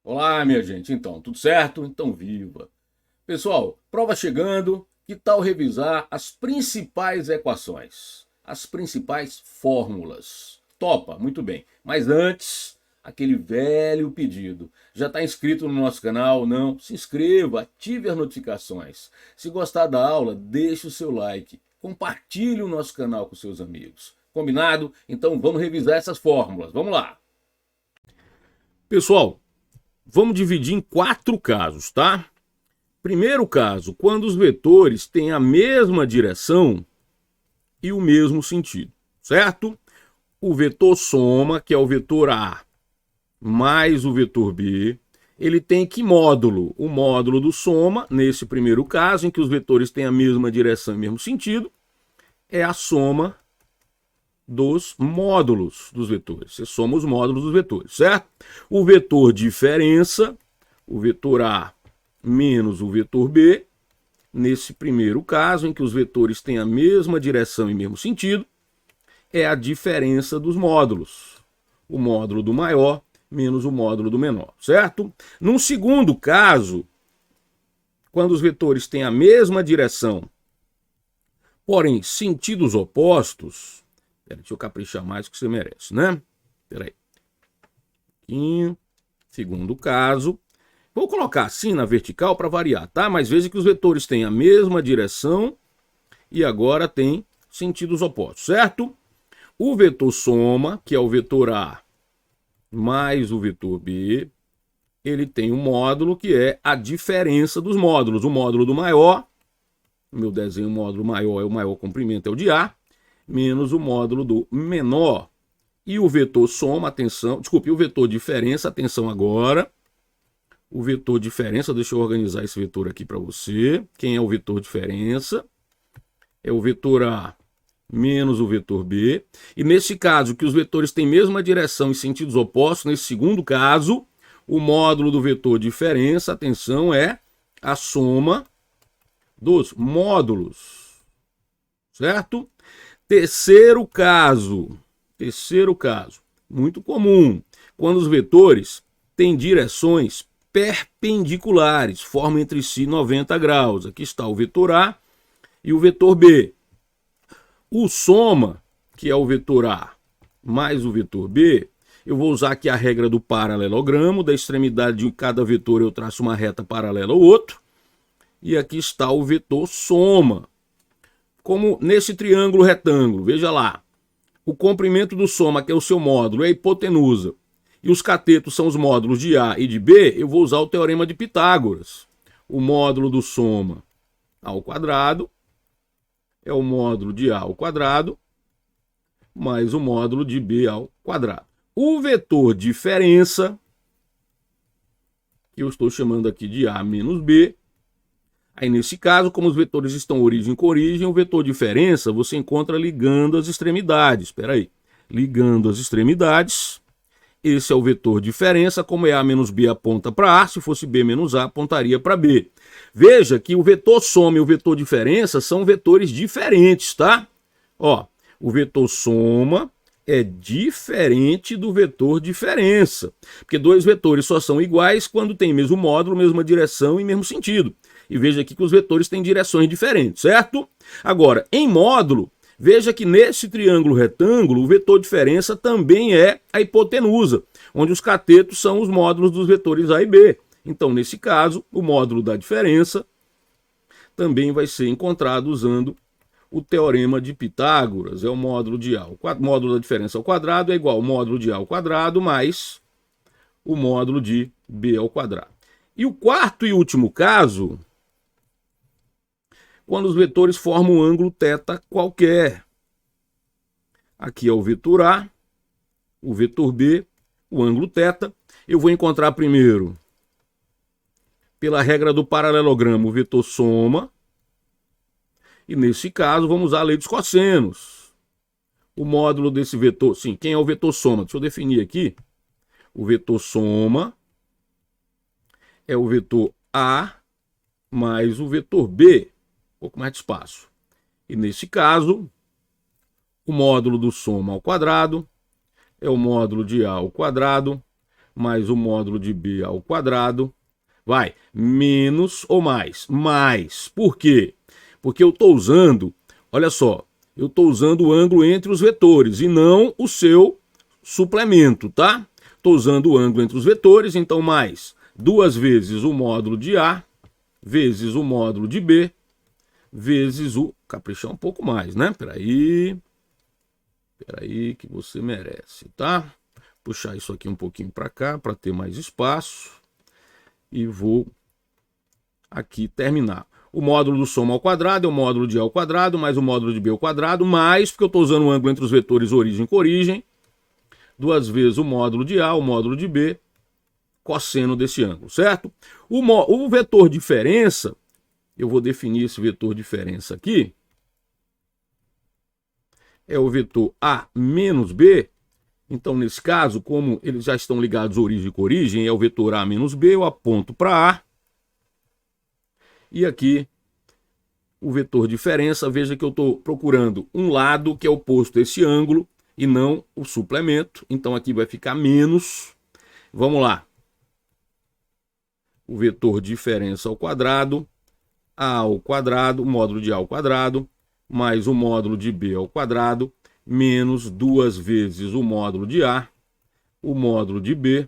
Olá, minha gente. Então, tudo certo? Então, viva. Pessoal, prova chegando. Que tal revisar as principais equações? As principais fórmulas. Topa, muito bem. Mas antes, aquele velho pedido. Já está inscrito no nosso canal? Não? Se inscreva, ative as notificações. Se gostar da aula, deixe o seu like. Compartilhe o nosso canal com seus amigos. Combinado? Então vamos revisar essas fórmulas. Vamos lá. Pessoal, vamos dividir em 4 casos, tá? Primeiro caso, quando os vetores têm a mesma direção e o mesmo sentido, certo? O vetor soma, que é o vetor A, mais o vetor B, ele tem que módulo? O módulo do soma, nesse primeiro caso, em que os vetores têm a mesma direção e o mesmo sentido, é a soma dos módulos dos vetores. Você soma os módulos dos vetores, certo? O vetor diferença, o vetor A menos o vetor B, nesse primeiro caso, em que os vetores têm a mesma direção e mesmo sentido, é a diferença dos módulos. O módulo do maior menos o módulo do menor, certo? Num segundo caso, quando os vetores têm a mesma direção, porém sentidos opostos, deixa eu caprichar mais que você merece, né? Peraí. Segundo caso, vou colocar assim na vertical para variar, tá? Mas veja que os vetores têm a mesma direção e agora tem sentidos opostos, certo? O vetor soma, que é o vetor A mais o vetor B, ele tem um módulo que é a diferença dos módulos. O módulo do maior, no meu desenho, o módulo maior é o maior comprimento, é o de A, menos o módulo do menor. E o vetor soma, atenção, desculpe, o vetor diferença, atenção agora. O vetor diferença, deixa eu organizar esse vetor aqui para você. Quem é o vetor diferença? É o vetor A menos o vetor B. E nesse caso, que os vetores têm mesma direção e sentidos opostos, nesse segundo caso, o módulo do vetor diferença, atenção, é a soma dos módulos. Certo? Terceiro caso, muito comum, quando os vetores têm direções perpendiculares, formam entre si 90 graus. Aqui está o vetor A e o vetor B. O soma, que é o vetor A mais o vetor B, eu vou usar aqui a regra do paralelogramo, da extremidade de cada vetor eu traço uma reta paralela ao outro, e aqui está o vetor soma. Como nesse triângulo retângulo, veja lá, o comprimento do soma, que é o seu módulo, é a hipotenusa, e os catetos são os módulos de A e de B, eu vou usar o teorema de Pitágoras. O módulo do soma ao quadrado é o módulo de A ao quadrado mais o módulo de B ao quadrado. O vetor diferença, que eu estou chamando aqui de A menos B, aí nesse caso, como os vetores estão origem com origem, o vetor diferença você encontra ligando as extremidades. Espera aí. Ligando as extremidades, esse é o vetor diferença, como é A menos B aponta para A, se fosse B menos A apontaria para B. Veja que o vetor soma e o vetor diferença são vetores diferentes, tá? Ó, o vetor soma é diferente do vetor diferença, porque dois vetores só são iguais quando tem mesmo módulo, mesma direção e mesmo sentido. E veja aqui que os vetores têm direções diferentes, certo? Agora, em módulo, veja que nesse triângulo retângulo, o vetor diferença também é a hipotenusa, onde os catetos são os módulos dos vetores A e B. Então, nesse caso, o módulo da diferença também vai ser encontrado usando o teorema de Pitágoras. É o módulo de A. O módulo da diferença ao quadrado é igual ao módulo de A ao quadrado mais o módulo de B ao quadrado. E o quarto e último caso, quando os vetores formam um ângulo θ qualquer. Aqui é o vetor A, o vetor B, o ângulo θ. Eu vou encontrar primeiro, pela regra do paralelogramo, o vetor soma. E nesse caso, vamos usar a lei dos cossenos. O módulo desse vetor, sim, quem é o vetor soma? Deixa eu definir aqui. O vetor soma é o vetor A mais o vetor B. Um pouco mais de espaço. E nesse caso, o módulo do soma ao quadrado é o módulo de A ao quadrado mais o módulo de B ao quadrado, vai, menos ou mais? Mais. Por quê? Porque eu estou usando, olha só, eu estou usando o ângulo entre os vetores e não o seu suplemento, tá? Estou usando o ângulo entre os vetores, então mais 2 vezes o módulo de A, vezes o módulo de B, vezes o... Caprichar um pouco mais, né? Peraí que você merece, tá? Puxar isso aqui um pouquinho para cá, para ter mais espaço. E vou aqui terminar. O módulo do soma ao quadrado é o módulo de A ao quadrado, mais o módulo de B ao quadrado, mais, porque eu estou usando o ângulo entre os vetores origem com origem, 2 vezes o módulo de A, o módulo de B, cosseno desse ângulo, certo? O vetor diferença, eu vou definir esse vetor diferença aqui, é o vetor A menos B. Então, nesse caso, como eles já estão ligados origem com origem, é o vetor A menos B, eu aponto para A. E aqui, o vetor diferença, veja que eu estou procurando um lado que é oposto a esse ângulo e não o suplemento. Então, aqui vai ficar menos. Vamos lá. O vetor diferença ao quadrado, A ao quadrado, módulo de A ao quadrado, mais o módulo de B ao quadrado, menos 2 vezes o módulo de A, o módulo de B,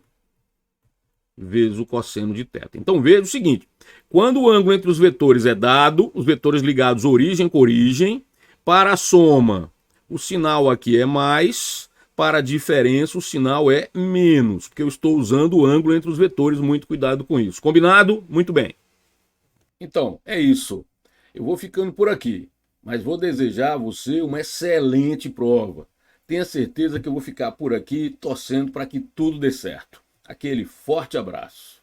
vezes o cosseno de θ. Então veja o seguinte, quando o ângulo entre os vetores é dado, os vetores ligados origem com origem, para a soma o sinal aqui é mais, para a diferença o sinal é menos, porque eu estou usando o ângulo entre os vetores, muito cuidado com isso. Combinado? Muito bem. Então, é isso. Eu vou ficando por aqui. Mas vou desejar a você uma excelente prova. Tenha certeza que eu vou ficar por aqui torcendo para que tudo dê certo. Aquele forte abraço.